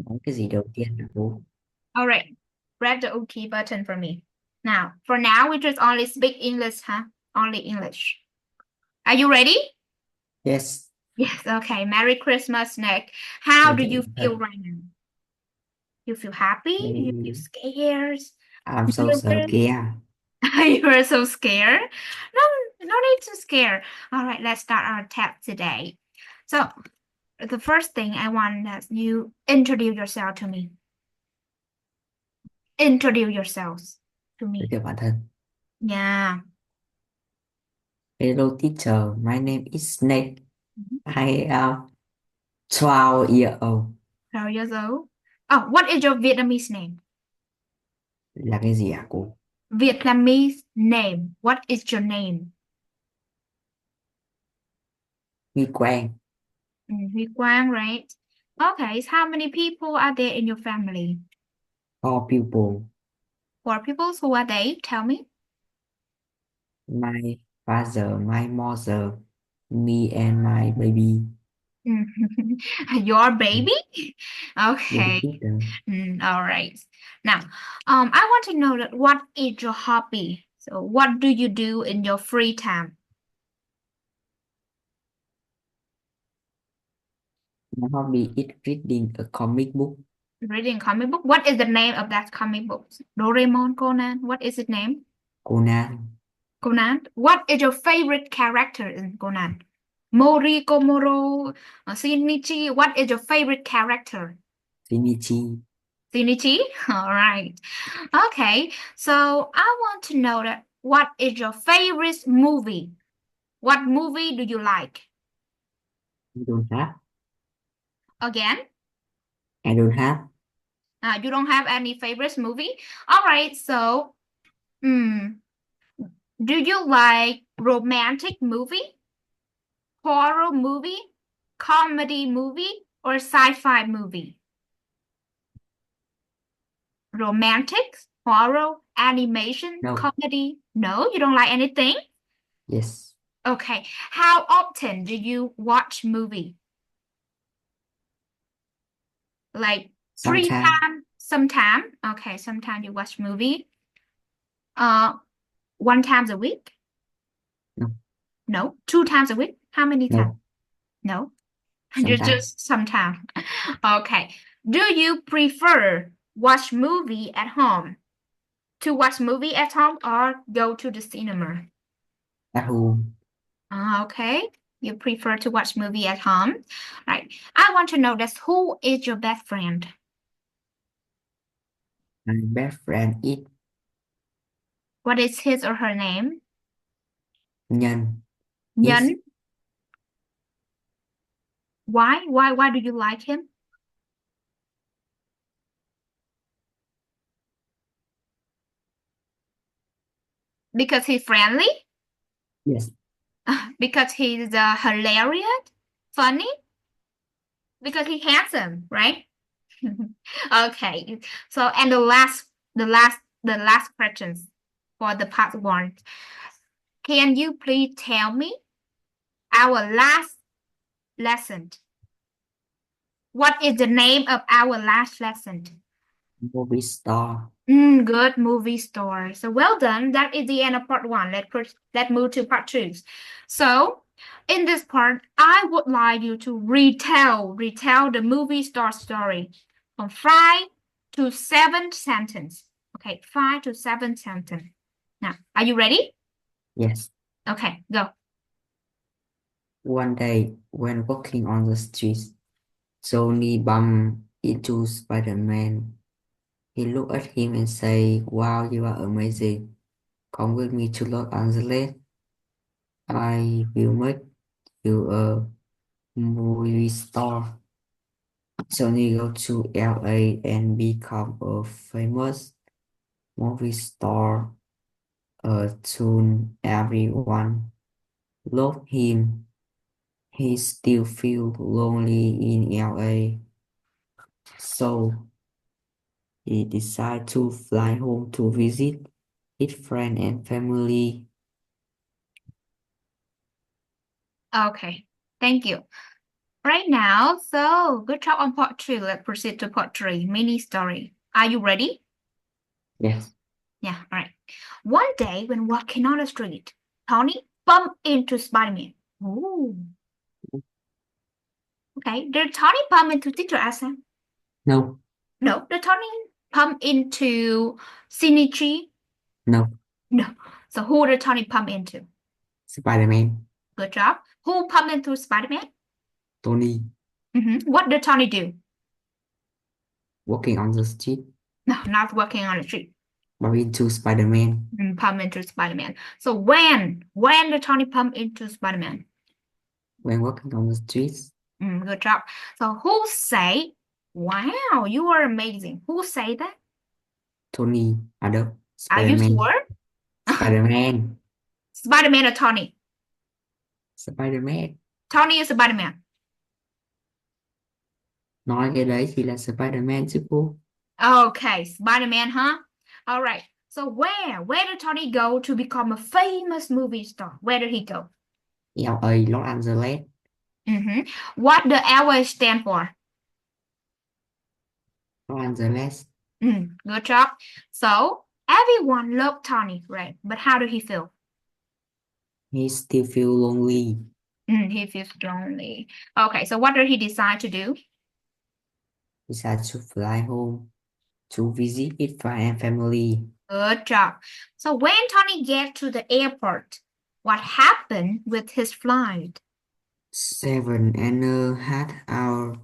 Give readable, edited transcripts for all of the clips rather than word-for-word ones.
Nói cái gì đầu tiên hả cô? All right. Press the OK button for me. Now, for now, we just only speak English, huh? Only English. Are you ready? Yes. Yes. Okay. Merry Christmas, Nick. How do you feel Thật. right now? You feel happy? You feel Hey, scared? I'm so Nervous? scared. You are so scared? No, no need to scare. All right, let's start our test today. So, the first thing I want is you introduce yourself to me. Introduce yourselves to Giới me. thiệu bản thân. Yeah. Hello teacher, my name is Snake. I am 12 years old. 12 years old. Oh, what is your Vietnamese name? Là cái gì hả cô? Vietnamese name. What is your name? Huy Quang. Huy Quang, right? Okay, so how many people are there in your family? 4 people. Four people. Who are they? Tell me. My father, my mother, me and my baby. Your Ừ, baby? yes, Okay. teacher. All right. Now, I want to know that what is your hobby? So, what do you do in your free time? My hobby is reading a comic book. Reading comic book. What is the name of that comic book? Doraemon, Conan. What is its name? Conan. Conan. What is your favorite character in Conan? Mori, Komoro, Shinichi. What is your favorite character? Shinichi. Shinichi. All right. Okay. So I want to know that what is your favorite movie? What movie do you like? I don't have. Again, I don't have. you don't have any favorite movie? All right. So, mm, do you like romantic movie, horror movie, comedy movie, or sci-fi movie? Romantic, horror, animation, No. comedy? No, you don't like anything? Yes. Okay. How often do you watch movie? Like three Sometimes. times, sometime. Okay, sometime you watch movie. Uh, one times a week? No. No. Two times a week? How many times? No. No. Sometimes. Just sometime. Okay. Do you prefer watch movie at home? To watch movie at home or go to the cinema? At home. Okay. You prefer to watch movie at home. Right. I want to know this. Who is your best friend? My best friend is What is his or her name? Nhân. Is Nhân. Why? Why do you like him? Because he's friendly? yes. Because he's hilarious? Funny? Because he's handsome, right? Okay. So and the last questions for the part one. Can you please tell me our last lesson? What is the name of our last lesson? Movie star. Good movie story. So well done. That is the end of part one. Let's move to part two. So in this part, I would like you to retell the movie star story from 5 to 7 sentences. Okay, 5 to 7 sentences. Now, are you ready? Yes. Okay, go. One day, when walking on the streets, Johnny bumped into Spider-Man. He looked at him and said, "Wow, you are amazing. Come with me to Los Angeles. I will make you a movie star." Johnny go to LA and become a famous movie star. Soon everyone loved him. He still feels lonely in LA, so he decided to fly home to visit his friend and family. Okay, thank you. Right now, so good job on part two. Let's proceed to part three, mini story. Are you ready? Yes. Yeah, all right. One day when walking on the street, Tony bumped into Spider-Man. Ooh. Okay, did Tony bump into teacher Asha? No. No. Did Tony bump into Shinichi? No. No. So who did Tony bump into? Spider-Man. Good job. Who bumped into Spider-Man? Tony. What did Tony do? Walking on the street. No, not walking on the street. Bump into Spider-Man. Pump into Spider-Man. So when did Tony pump into Spider-Man? When walking on the streets. Good job. So who say, wow, you are amazing. Who say that? Tony. À đâu? Are you Spider-Man. sure? Spider-Man. Spider-Man or Tony? Spider-Man. Tony is Spider-Man. Nói cái đấy thì là Spider-Man chứ cô. Okay, Spider-Man, huh? All right. So where did Tony go to become a famous movie star? Where did he go? LA, Los Angeles. What the LA stand for? Los Angeles. Good job. So everyone loved Tony, right? But how did he feel? He still feel lonely. He feels lonely. Okay, so what did he decide to do? He decided to fly home to visit his friend and family. Good job. So when Tony get to the airport, what happened with his flight? 7.5 hours,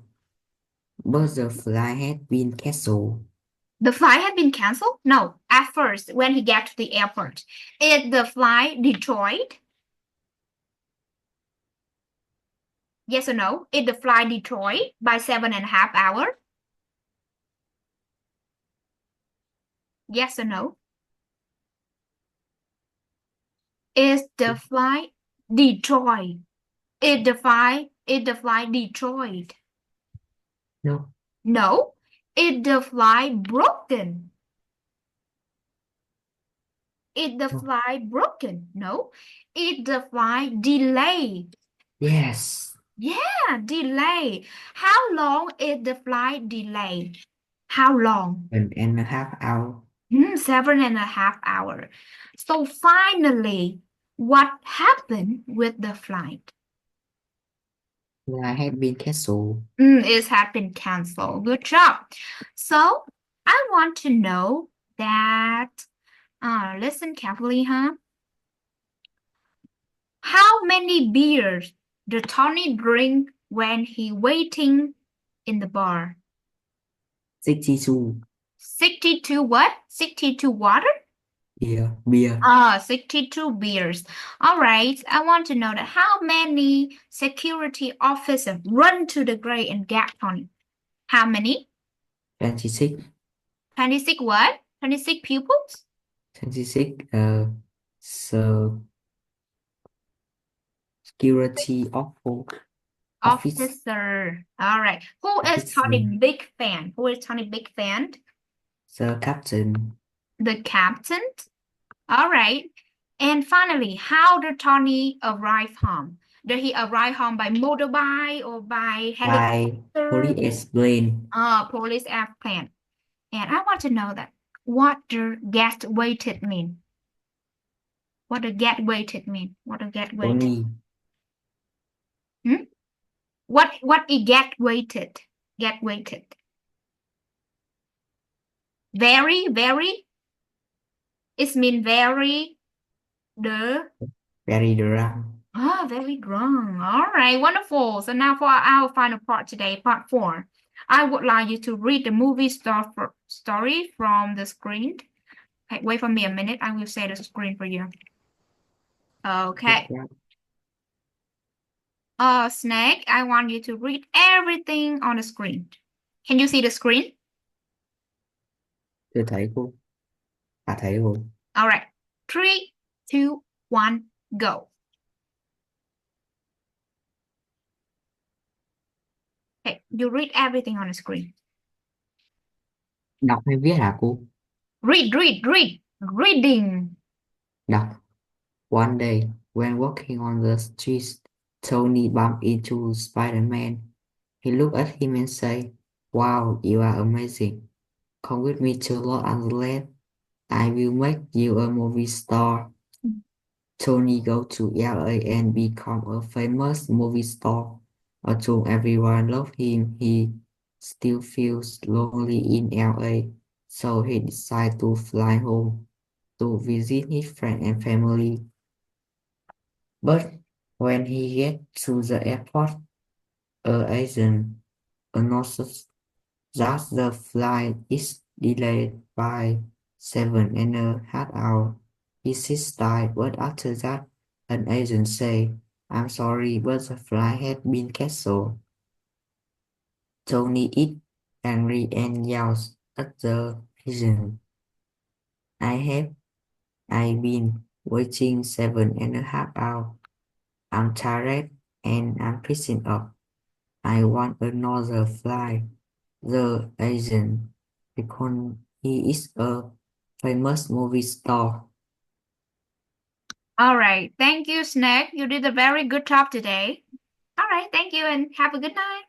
but the flight had been cancelled. The flight had been canceled? No, at first, when he got to the airport. Is the flight Detroit? Yes or no? Is the flight Detroit by 7.5 hours? Yes or no? Is the flight Detroit? Is the flight Detroit? No. No. Is the flight broken? Is the No. flight broken? No. Is the flight delayed? Yes. Yeah, delay. How long is the flight delayed? How long? 7.5 hours. 7.5 hours. So finally, what happened with the flight? Flight had been cancelled. It had been canceled. Good job. So I want to know that, listen carefully, huh? How many beers did Tony drink when he waiting in the bar? 62. 62 what? 62 water? Yeah, beer. 62 beers. All right. I want to know that how many security officers run to the grave and get Tony? How many? 26. 26 what? 26 pupils? 26. So security office. Officer. All right. Who is Tony Officer. big fan? Who is Tony big fan? The captain. The captain. All right. And finally, how did Tony arrive home? Did he arrive home by motorbike or by By helicopter? police plane. Police airplane. And I want to know that what the get weighted mean? What the get weighted mean? What the get weighted? Tony. What it get weighted? Get weighted. Very, very. It mean very the Very drunk. very drunk. All right, wonderful. So now for our final part today, part 4. I would like you to read the movie story from the screen. Okay, wait for me a minute. I will say the screen for you. Okay. Snake, I want you to read everything on the screen. Can you see the screen? Chưa thấy cô. À thấy rồi. All right. 3, 2, 1, go. Okay, you read everything on the screen. Đọc hay viết hả cô? Read. Reading. Đọc. One day, when walking on the streets, Tony bumped into Spider-Man. He looked at him and said, "Wow, you are amazing. Come with me to Los Angeles. I will make you a movie star." Tony go to LA and become a famous movie star. Although everyone loves him, he still feels lonely in LA, so he decides to fly home to visit his friends and family. But when he gets to the airport, a agent announces that the flight is delayed by 7.5 hours. He sits tight, but after that, an agent says, "I'm sorry, but the flight had been cancelled." Tony is angry and yells at the agent. I been waiting 7.5 hours. I'm tired and I'm pissing off. I want another flight. The agent, because he is a famous movie star. All right. Thank you, Snake. You did a very good job today. All right. Thank you and have a good night.